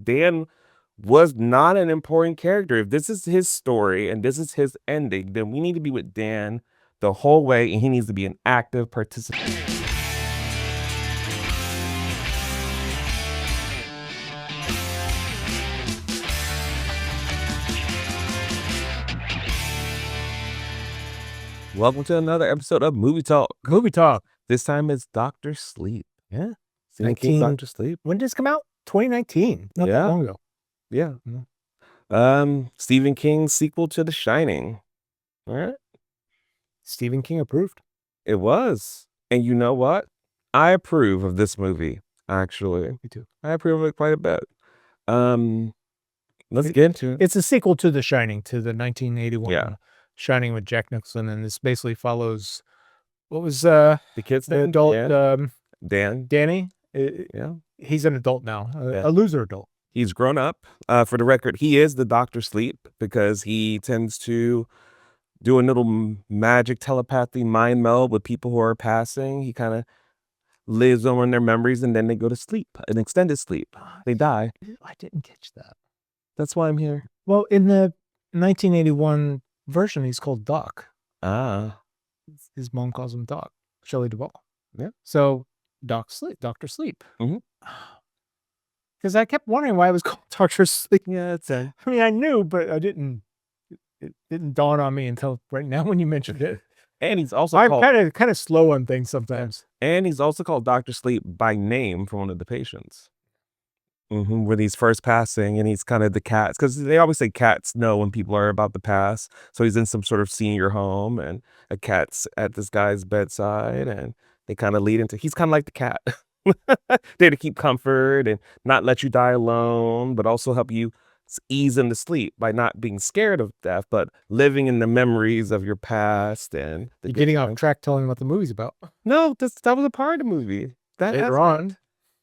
Dan was not an important character. If this is his story and this is his ending, then we need to be with Dan the whole way, and he needs to be an active participant. Welcome to another episode of Movie Talk. Movie Talk. This time it's Dr. Sleep. Yeah. Stephen King, Dr. Sleep. When did this come out? 2019. Not that long ago. Yeah. Mm-hmm. Stephen King's sequel to The Shining. All right. Stephen King approved. It was. And you know what? I approve of this movie, actually. Me too. I approve of it quite a bit. Let's get into it. It's a sequel to The Shining, to the 1981 Shining with Jack Nicholson, and this basically follows what was the kid's the adult Dan. Danny. Yeah. He's an adult now, a loser adult. He's grown up. For the record, he is the Dr. Sleep because he tends to do a little magic telepathy mind meld with people who are passing. He kind of lives on their memories and then they go to sleep, an extended sleep. They die. I didn't catch that. That's why I'm here. Well, in the 1981 version, he's called Doc. His mom calls him Doc, Shelley Duvall. Yeah. So Dr. Sleep. Mm-hmm. Because I kept wondering why it was called Dr. Sleep. Yeah, it's I mean, I knew, but I didn't. It didn't dawn on me until right now when you mentioned it. And he's also I'm kind of slow on things sometimes. And he's also called Dr. Sleep by name for one of the patients. When he's first passing, and he's kind of the cats, because they always say cats know when people are about to pass. So he's in some sort of senior home, and a cat's at this guy's bedside, and they kind of lead into he's kind of like the cat, there to keep comfort and not let you die alone, but also help you ease into sleep by not being scared of death, but living in the memories of your past. And you're getting off track telling what the movie's about. No, that was a part of the movie. Later on.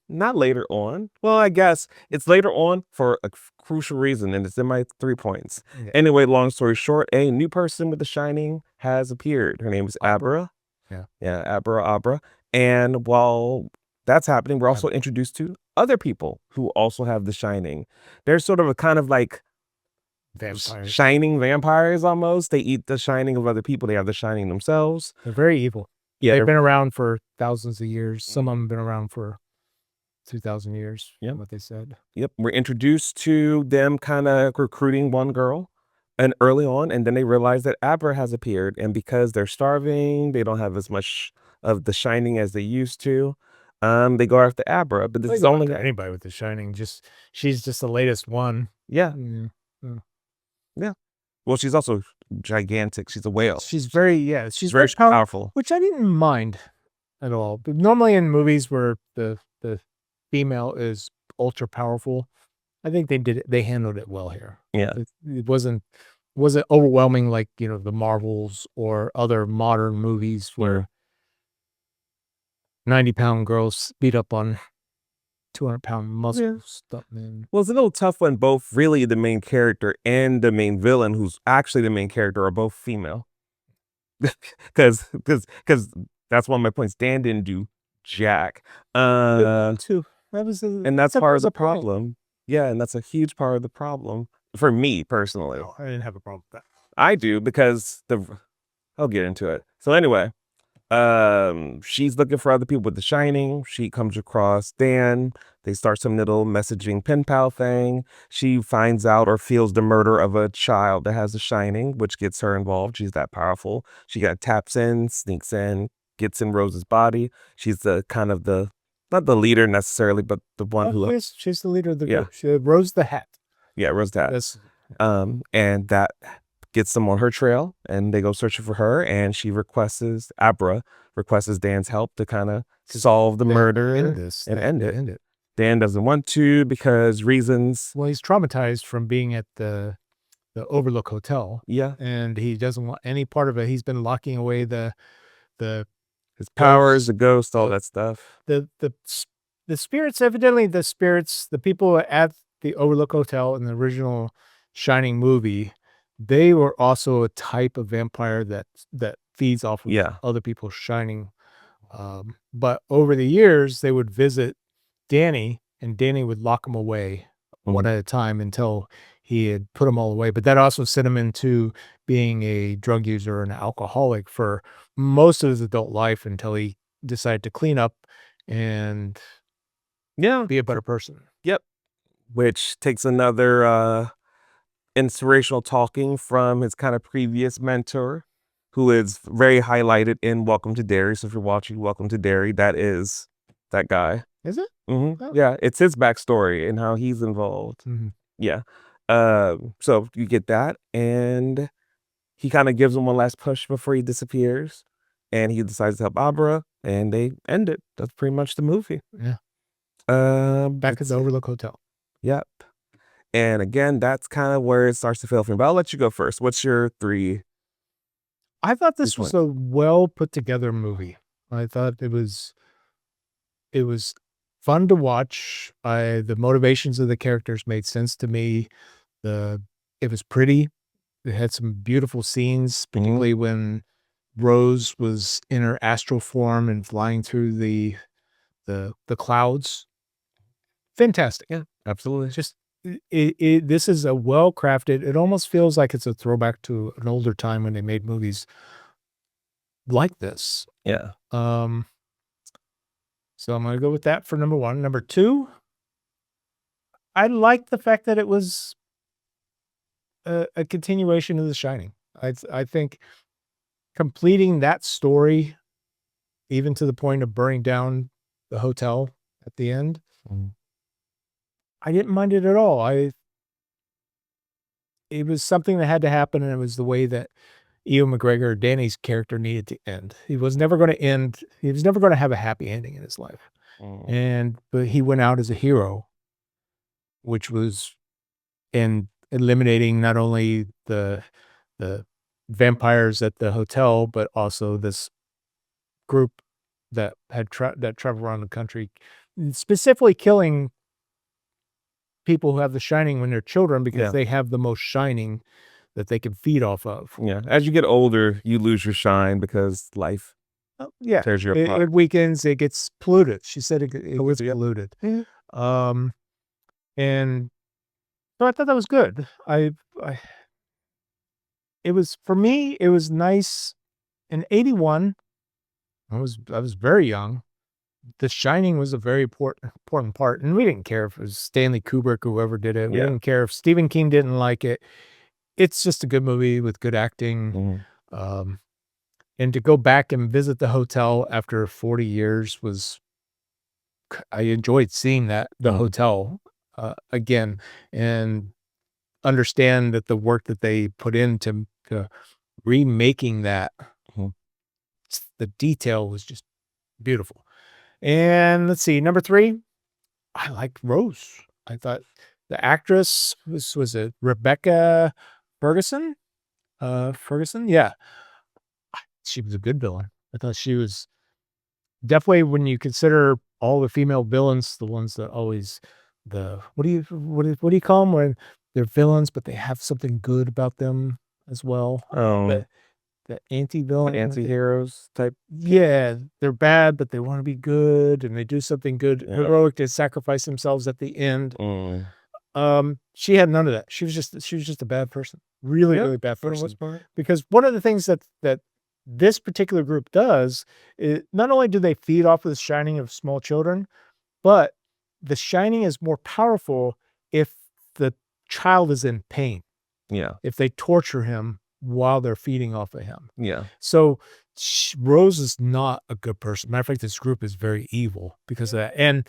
Not later on. Well, I guess it's later on for a crucial reason, and it's in my 3 points. Yeah. Anyway, long story short, a new person with The Shining has appeared. Her name is Abra. Yeah, Abra. And while that's happening, we're also introduced to other people who also have The Shining. They're sort of a kind of like vampires. Shining vampires almost. They eat the shining of other people. They have The Shining themselves. They're very evil. Yeah, they've been around for thousands of years. Some of them have been around for 2,000 years. Yeah, what they said. Yep, we're introduced to them kind of recruiting one girl, and early on, and then they realize that Abra has appeared, and because they're starving, they don't have as much of The Shining as they used to. They go after Abra, but this is only anybody with The Shining. She's just the latest one. Yeah. Well, she's also gigantic. She's a whale. She's very very powerful, which I didn't mind at all. But normally in movies where the female is ultra powerful, I think they handled it well here. Yeah, it wasn't overwhelming like the Marvels or other modern movies where 90-pound girls beat up on 200-pound muscles. Stuff, man. Well, it's a little tough when both really the main character and the main villain, who's actually the main character, are both female. Because that's one of my points. Dan didn't do jack. Too. And that's part of the problem. Yeah, and that's a huge part of the problem for me personally. No, I didn't have a problem with that. I do, because I'll get into it. So anyway, she's looking for other people with The Shining. She comes across Dan. They start some little messaging pen pal thing. She finds out or feels the murder of a child that has The Shining, which gets her involved. She's that powerful. She taps in, sneaks in, gets in Rose's body. She's the kind of not the leader necessarily, but the one who she's the leader of the group. She Rose the Hat. Yeah, Rose the Hat. And that gets them on her trail, and they go searching for her, and Abra requests Dan's help to kind of solve the murder and end it. Dan doesn't want to because reasons. Well, he's traumatized from being at the Overlook Hotel. Yeah. And he doesn't want any part of it. He's been locking away his powers, the ghost, all that stuff. The spirits, evidently the people at the Overlook Hotel in the original Shining movie, they were also a type of vampire that feeds off of other people's shining. But over the years, they would visit Danny, and Danny would lock him away one at a time until he had put them all away. But that also sent him into being a drug user and alcoholic for most of his adult life until he decided to clean up and Yeah. be a better person. Yep. Which takes another inspirational talking from his kind of previous mentor, who is very highlighted in Welcome to Derry. So if you're watching Welcome to Derry, that is that guy. Is it? Oh. Oh. Yeah, it's his backstory and how he's involved. Mhm. Yeah. So you get that, and he kind of gives him one last push before he disappears, and he decides to help Abra, and they end it. That's pretty much the movie. Yeah. Back at let's the see. Overlook Hotel. Yep. And again, that's kind of where it starts to fail for me. But I'll let you go first. What's your three? I thought this Three was points. a well put together movie. I thought it was fun to watch. The motivations of the characters made sense to me. It was pretty. It had some beautiful scenes, particularly when Rose was in her astral form and flying through the clouds. Fantastic. Yeah, absolutely. Just this is a well crafted. It almost feels like it's a throwback to an older time when they made movies like this. Yeah. So I'm gonna go with that for number one. Number two, I like the fact that it was a continuation of The Shining. I think completing that story, even to the point of burning down the hotel at the end, I didn't mind it at all. It was something that had to happen, and it was the way that Ewan McGregor, Danny's character, needed to end. He was never going to end. He was never going to have a happy ending in his life, but he went out as a hero, which was in eliminating not only the vampires at the hotel, but also this group that that travel around the country, specifically killing people who have the shining when they're children because they have the most shining that they can feed off of. Yeah. As you get older, you lose your shine because life Yeah, tears you apart. it weakens. It gets polluted. She said it gets Yep. polluted. And so I thought that was good. It was for me. It was nice. In '81, I was very young. The Shining was a very important part, and we didn't care if it was Stanley Kubrick or whoever did it. We didn't care if Stephen King didn't like it. It's just a good movie with good acting. And to go back and visit the hotel after 40 years I enjoyed seeing the hotel again and understand that the work that they put into remaking that, the detail was just beautiful. And let's see, number three, I liked Rose. I thought the actress was it Rebecca Ferguson? Ferguson? Yeah. She was a good villain. I thought she was definitely, when you consider all the female villains, the ones that always what do you call them when they're villains, but they have something good about them as well? The anti-villain, Anti-heroes type. yeah, they're bad, but they want to be good, and they do something good, heroic to sacrifice themselves at the end. She had none of that. She was just a bad person, really bad For the person. most part. Because one of the things that this particular group does is not only do they feed off of the shining of small children, but the shining is more powerful if the child is in pain. Yeah. If they torture him while they're feeding off of him. Yeah. So Rose is not a good person. Matter of fact, this group is very evil because of that. And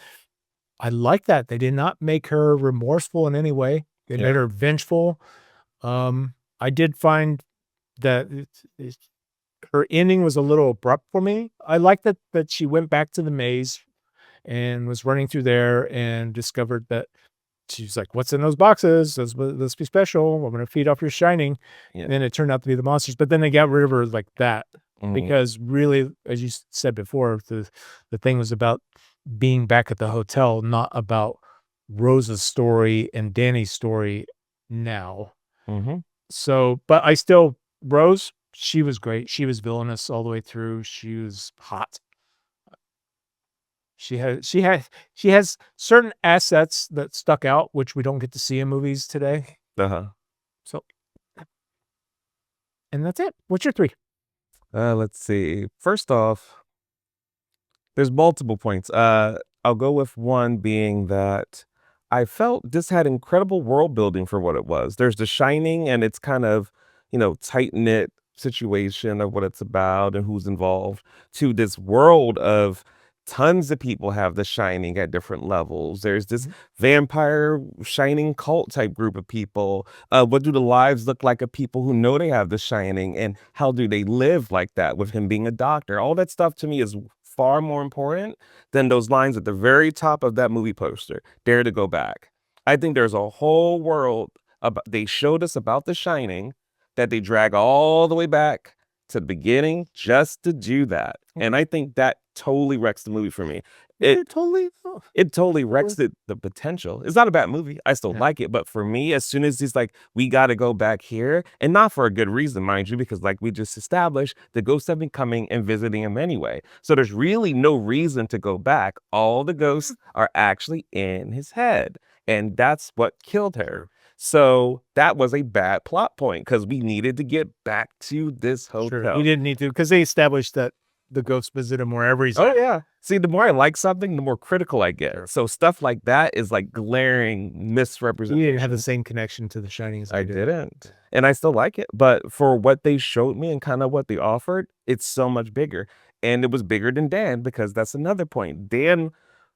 I like that. They did not make her remorseful in any way. They made her vengeful. I did find that her ending was a little abrupt for me. I like that she went back to the maze and was running through there and discovered that she's like, "What's in those boxes? Let's be special. I'm going to feed off your shining." And then it turned out to be the monsters. But then they got rid of her like that because really, as you said before, the thing was about being back at the hotel, not about Rose's story and Danny's story now. So, but Rose, she was great. She was villainous all the way through. She was hot. She has certain assets that stuck out, which we don't get to see in movies today. Uh-huh. So, and that's it. What's your 3? Let's see. First off, there's multiple points. I'll go with one being that I felt this had incredible world building for what it was. There's The Shining, and it's kind of, tight knit situation of what it's about and who's involved, to this world of tons of people have The Shining at different levels. There's this vampire Shining cult type group of people. What do the lives look like of people who know they have The Shining, and how do they live like that with him being a doctor? All that stuff to me is far more important than those lines at the very top of that movie poster. Dare to go back. I think there's a whole world they showed us about The Shining that they drag all the way back to the beginning just to do that. And I think that totally wrecks the movie for me. It totally wrecks the potential. It's not a bad movie. I still like it, but for me, as soon as he's like, we got to go back here, and not for a good reason, mind you, because like we just established, the ghosts have been coming and visiting him anyway. So there's really no reason to go back. All the ghosts are actually in his head, and that's what killed her. So that was a bad plot point because we needed to get back to this hotel. Sure, he didn't need to, because they established that the ghosts visit him wherever he's Oh at. yeah. See, the more I like something, the more critical I get. So stuff like that is like glaring You misrepresentation. didn't have the same connection to The Shining as I did. didn't. And I still like it. But for what they showed me and kind of what they offered, it's so much bigger. And it was bigger than Dan, because that's another point. Dan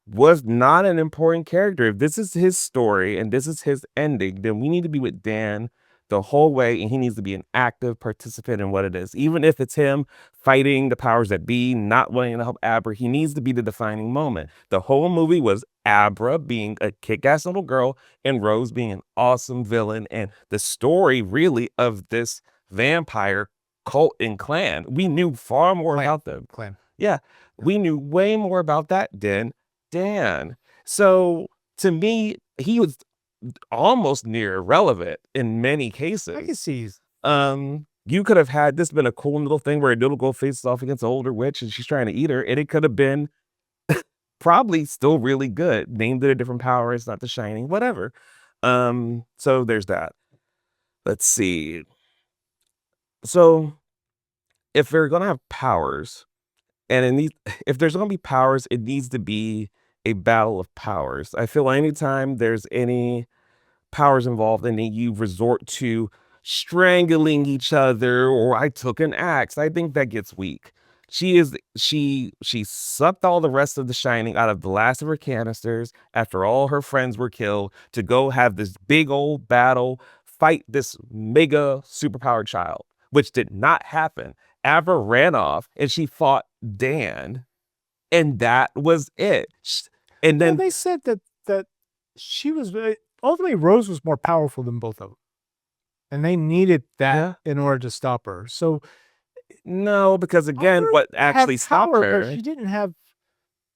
was not an important character. If this is his story and this is his ending, then we need to be with Dan the whole way, and he needs to be an active participant in what it is. Even if it's him fighting the powers that be, not wanting to help Abra, he needs to be the defining moment. The whole movie was Abra being a kick-ass little girl and Rose being an awesome villain, and the story really of this vampire cult and clan. We knew far more about them. Clan. Yeah, we knew way more about that than Dan. So to me, he was almost near irrelevant in many cases. I can see. You could have had this been a cool little thing where a little girl faces off against an older witch and she's trying to eat her, and it could have been probably still really good. Named it a different power, it's not The Shining, whatever. So there's that. Let's see. So if they're gonna have powers, and if there's gonna be powers, it needs to be a battle of powers. I feel anytime there's any powers involved and then you resort to strangling each other, or I took an axe, I think that gets weak. She sucked all the rest of The Shining out of the last of her canisters after all her friends were killed to go have this big old battle, fight this mega superpowered child, which did not happen. Abra ran off and she fought Dan, and that was it. And Well, then they said that she was ultimately Rose was more powerful than both of them, and they needed that in order to stop her. So no, because again, Abra what actually had stopped power, her, but she didn't have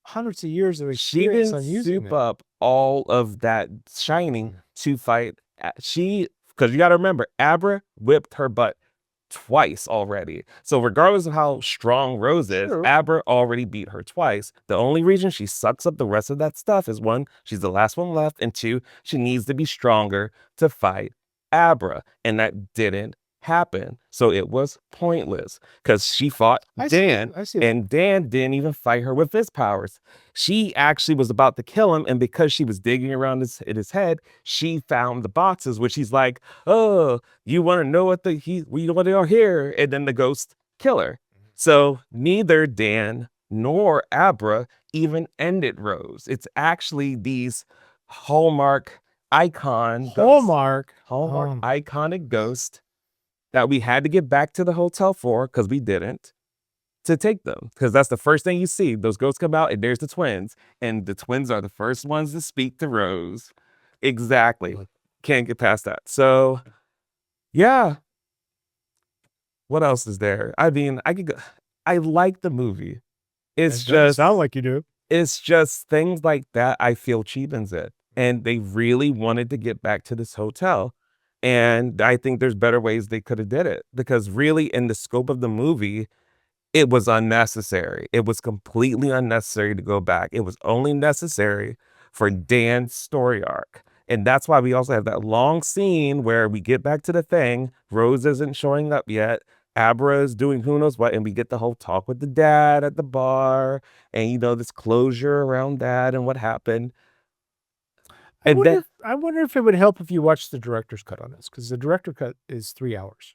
hundreds of years of she experience on didn't using soup it. up all of that Shining to fight. Because you got to remember, Abra whipped her butt twice already. So regardless of how strong Rose is, True. Abra already beat her twice. The only reason she sucks up the rest of that stuff is, one, she's the last one left, and two, she needs to be stronger to fight Abra, and that didn't happen. So it was pointless because she fought Dan, and Dan didn't even fight her with his powers. She actually was about to kill him, and because she was digging around in his head, she found the boxes, which he's like, oh, you want to know what what they are here? And then the ghost kill her. So neither Dan nor Abra even ended Rose. It's actually these Hallmark Hallmark iconic ghost that we had to get back to the hotel for, because we didn't, to take them, because that's the first thing you see. Those ghosts come out and there's the twins, and the twins are the first ones to speak to Rose. Exactly. Can't get past that. So yeah, what else is there? I mean, I like the movie. It's just sound like you do. It's just things like that I feel cheapens it. And they really wanted to get back to this hotel. And I think there's better ways they could have did it, because really in the scope of the movie, It was unnecessary. It was completely unnecessary to go back. It was only necessary for Dan's story arc. And that's why we also have that long scene where we get back to the thing. Rose isn't showing up yet. Abra is doing who knows what. And we get the whole talk with the dad at the bar. And, this closure around that and what happened. And then I wonder if it would help if you watched the director's cut on this, because the director cut is 3 hours.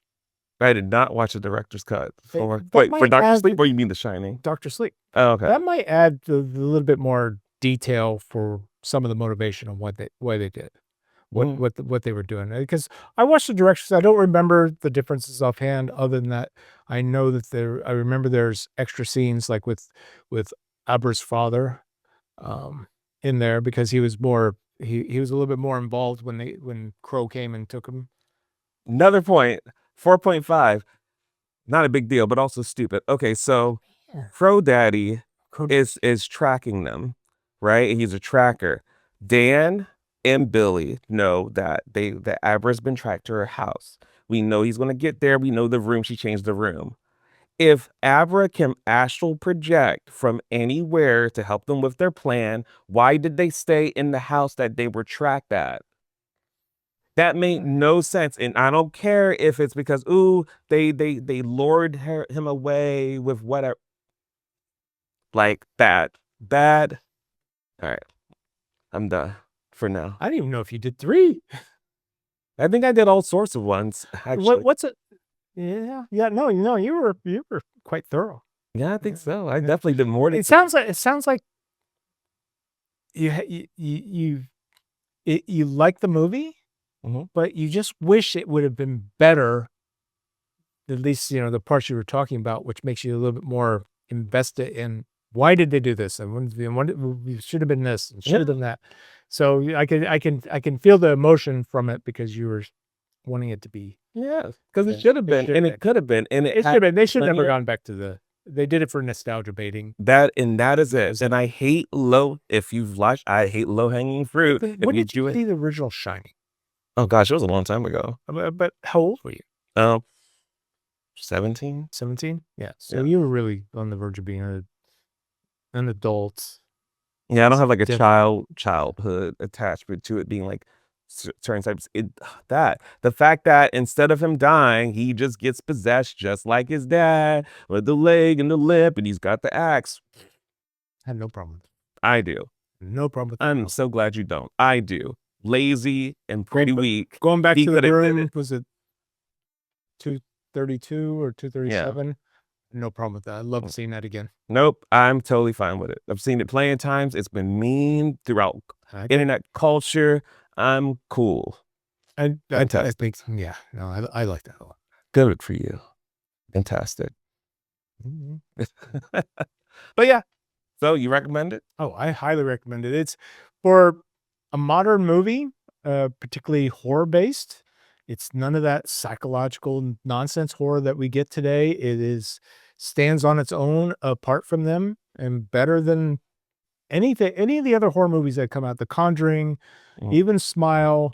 I did not watch the director's cut. For might Dr. add- Sleep, or you mean The Shining? Dr. Sleep. Oh, okay. That might add a little bit more detail for some of the motivation on why they did it, what they were doing. Because I watched the directions, I don't remember the differences offhand. Other than that, I know that I remember there's extra scenes like with Abra's father, in there, because he was more he was a little bit more involved when Crow came and took him. Another point, 4.5. Not a big deal, but also stupid. Okay, so Crow Daddy is tracking them, right? He's a tracker. Dan and Billy know that Abra's been tracked to her house. We know he's gonna get there. We know the room. She changed the room. If Abra can astral project from anywhere to help them with their plan, why did they stay in the house that they were tracked at? That made no sense. And I don't care if it's because, they lured him away with whatever. Like that. Bad. All right. I'm done for now. I didn't even know if you did 3. I think I did all sorts of ones, actually. What's it? Yeah. No, you were quite thorough. Yeah, I think so. I definitely did more than It sounds like you like the movie, but you just wish it would have been better. At least, the parts you were talking about, which makes you a little bit more invested in why did they do this, and when should have been this and should have done that. So I can feel the emotion from it, because you were wanting it to be. Yeah, because it should have been, and it could have been, and It should have been. They should have never gone back to they did it for nostalgia baiting. That is it. And I hate if you've watched, I hate low-hanging fruit. When did you see the original Shining? Oh gosh, it was a long time ago. But how old were you? 17. 17? Yeah. So you were really on the verge of being an adult. Yeah, I don't have like a childhood attachment to it being like certain types. The fact that instead of him dying, he just gets possessed just like his dad, with the leg and the lip, and he's got the axe. I had no problem with it. I do. No problem with that. I'm so glad you don't. I do. Lazy and pretty weak. Going back to the room, was it 232 or 237? Yeah. No problem with that. I love seeing that again. Nope, I'm totally fine with it. I've seen it plenty of times. It's been meme throughout internet culture. I'm cool. I think, yeah, no, I like that a lot. Good for you. Fantastic. But yeah. So you recommend it? Oh, I highly recommend it. It's for a modern movie, particularly horror-based. It's none of that psychological nonsense horror that we get today. It stands on its own apart from them, and better than any of the other horror movies that come out. The Conjuring, even Smile,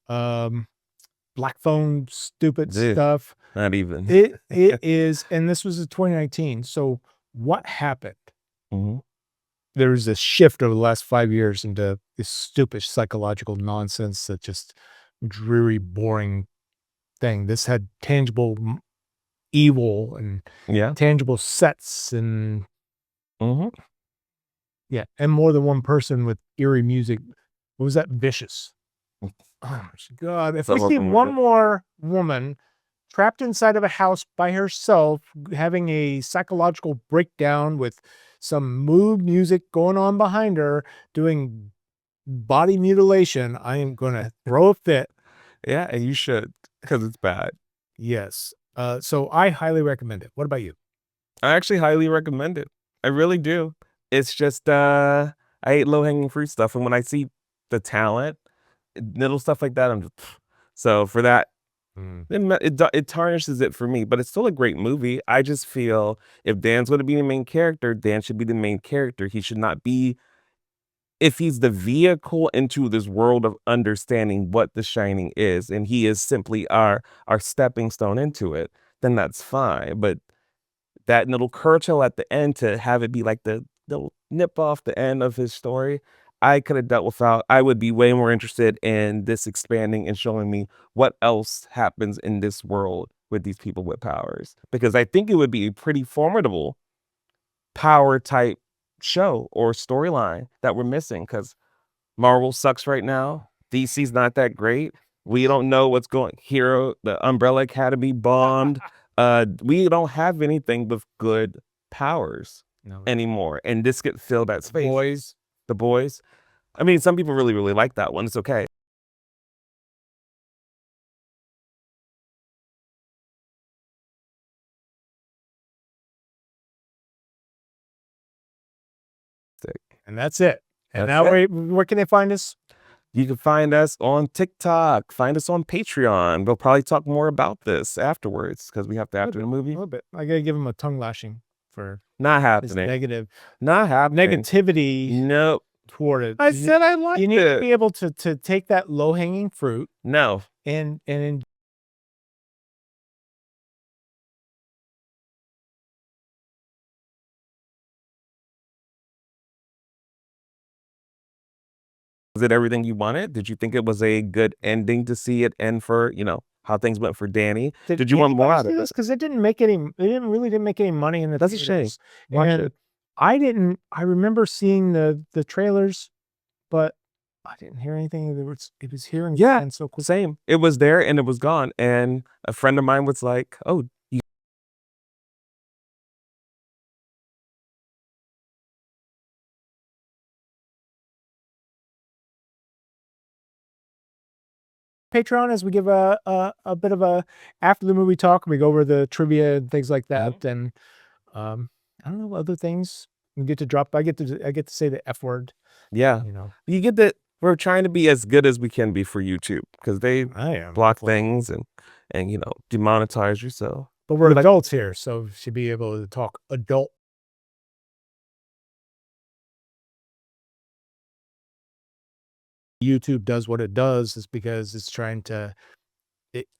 Black Phone, stupid stuff. Not even. It is, and this was in 2019. So what happened? There was this shift over the last 5 years into this stupid psychological nonsense that just dreary, boring thing. This had tangible evil and tangible sets and and more than one person with eerie music. What was that? Vicious. Oh my God! If we see one more woman trapped inside of a house by herself, having a psychological breakdown with some mood music going on behind her, doing body mutilation, I am going to throw a fit. Yeah, and you should, because it's bad. Yes. So I highly recommend it. What about you? I actually highly recommend it. I really do. It's just, I hate low-hanging fruit stuff. And when I see the talent, little stuff like that, I'm just, so for that, it tarnishes it for me, but it's still a great movie. I just feel if Dan's going to be the main character, Dan should be the main character. He should not be, if he's the vehicle into this world of understanding what The Shining is, and he is simply our stepping stone into it, then that's fine. But that little curtail at the end to have it be like the nip off the end of his story, I could have dealt without. I would be way more interested in this expanding and showing me what else happens in this world with these people with powers, because I think it would be a pretty formidable power type show or storyline that we're missing, because Marvel sucks right now. DC's not that great. We don't know what's going Hero, the Umbrella Academy bombed. We don't have anything with good powers No. anymore. And this could fill that space. Boys. The Boys. I mean, some people really, really like that one. It's okay. And that's it. And That's now it. where can they find us? You can find us on TikTok. Find us on Patreon. We'll probably talk more about this afterwards because we have to after the A movie. little bit. I gotta give him a tongue lashing for Not his happening. negative Not happening. negativity Nope. toward it. I said I liked You need to it. be able to take that low hanging fruit No. and Was it everything you wanted? Did you think it was a good ending to see it end for, how things went for Danny? Did you want more out of it? Because it didn't make any. It didn't make any money in the. That's a shame. theaters. Watch And it. I didn't. I remember seeing the trailers, but I didn't hear anything. It was here and Yeah. and so quick. Same. It was there and it was gone. And a friend of mine was like, "Oh, you Patreon as we give a bit of a after the movie talk. We go over the trivia and things like that, and I don't know other things. We get to drop. I get to say the F word. yeah." You get that we're trying to be as good as we can be for YouTube because they I am block things and demonetize you. So but we're adults here, so we should be able to talk adult. YouTube does what it does is because it's trying to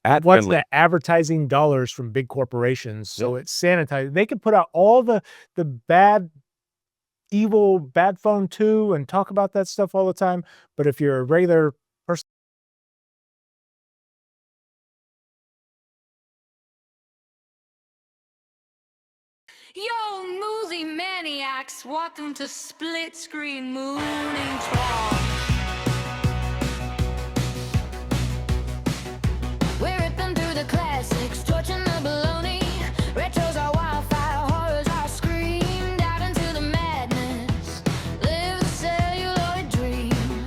ad what's friendly. the advertising dollars from big corporations, so it's sanitized. They could put out all the bad, evil, bad phone 2 and talk about that stuff all the time, but if you're a regular person Yo, movie maniacs, welcome to Split Screen Mooning Talk. We're ripping through the classics, torching the baloney. Retros are wildfire, horrors are screamed out into the madness. Live the celluloid dream.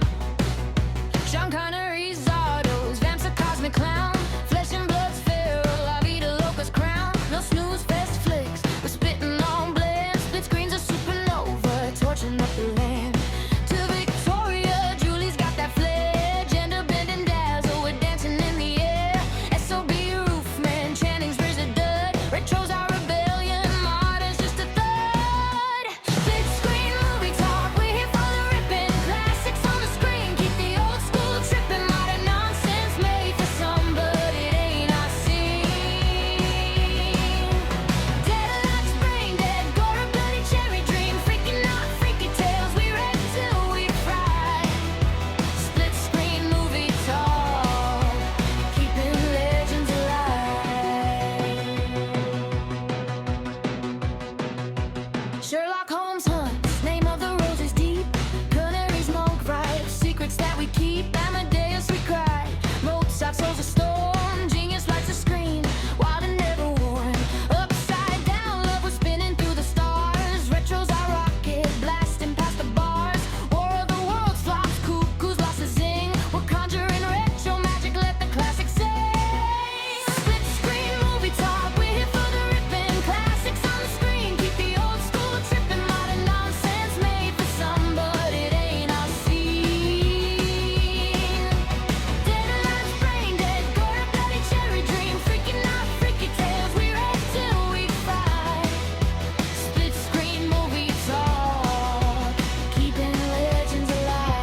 Sean Connery's Zardos, Vamps a cosmic clown. Flesh and blood's feral, La Vida Loca's crown. No snooze fest flicks, we're spitting on blends. Split screens are supernova, torching up the land. To Victoria, Julie's got that flair. Gender bending dazzle, we're dancing in the air. SOB Roofman, Channing's Bridge the Dud. Retros are rebellion, modern's just a thud. Split screen movie talk, we're here for the ripping. Classics on the screen, keep the old school tripping. Modern nonsense made for some, but it ain't our scene. Dead Alive's brain dead, gore a bloody cherry dream. Freaking out freaky tales, we read till we fry. Split screen movie talk, keeping legends alive. Sherlock Holmes hunts, name of the rose is deep. Canary's monk ride, secrets that we keep. Amadeus we cry, Mozart souls a storm. Genius lights a screen, wild and never worn. Upside down, love was spinning through the stars. Retros are rocket, blasting past the bars. War of the worlds flops, cuckoos lost a zing. We're conjuring retro magic, let the classics sing. Split screen movie talk, we're here for the ripping. Classics on the screen, keep the old school tripping. Modern nonsense made for some, but it ain't our scene. Dead Alive's brain dead, gore a bloody cherry dream. Freaking out freaky tales, we read till we fry. Split screen movie talk, keeping legends alive.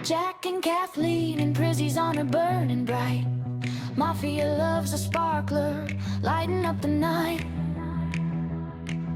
Jack and Kathleen and Prizzy's on a burning bright. Mafia loves a sparkler, lighting up the night.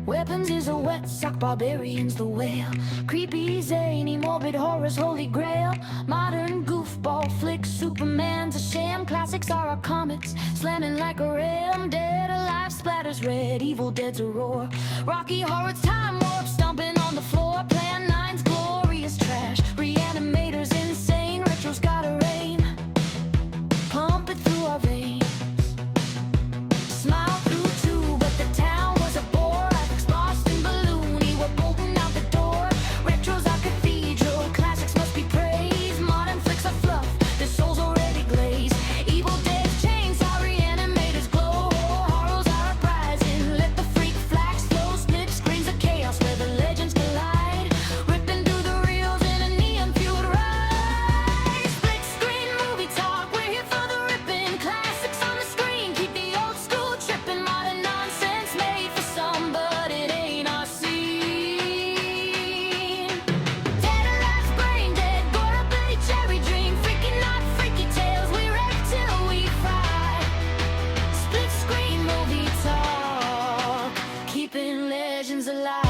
Weapons is a wet sock, barbarians the whale. Creepy, zany, morbid horrors, holy grail. Modern goofball flicks, Superman's a sham. Classics are our comets, slamming like a ram. Dead alive splatters red, Evil Dead's a roar. Rocky Horror's time warp, stomping on the floor. Plan 9's glorious trash, Reanimator's insane. Retro's gotta rain, pump it through our veins. Smile through too, but the town was a bore. Boston balloony, we're bolting out the door. Retro's our cathedral, classics must be praised. Modern flicks are fluff, their souls already glazed. Evil Dead's chainsaw, Reanimators glow. Horrors are uprising, let the freak flags flow. Split screens of chaos where the legends collide. Ripping through the reels in a neon-fueled ride. Split screen movie talk, we're here for the ripping. Classics on the screen, keep the old school tripping. Modern nonsense made for some, but it ain't our scene. Dead alive, brain dead, gore up bloody cherry dream. Freaky not freaky tales, we wreck till we fry. Split screen movie talk, keeping legends alive.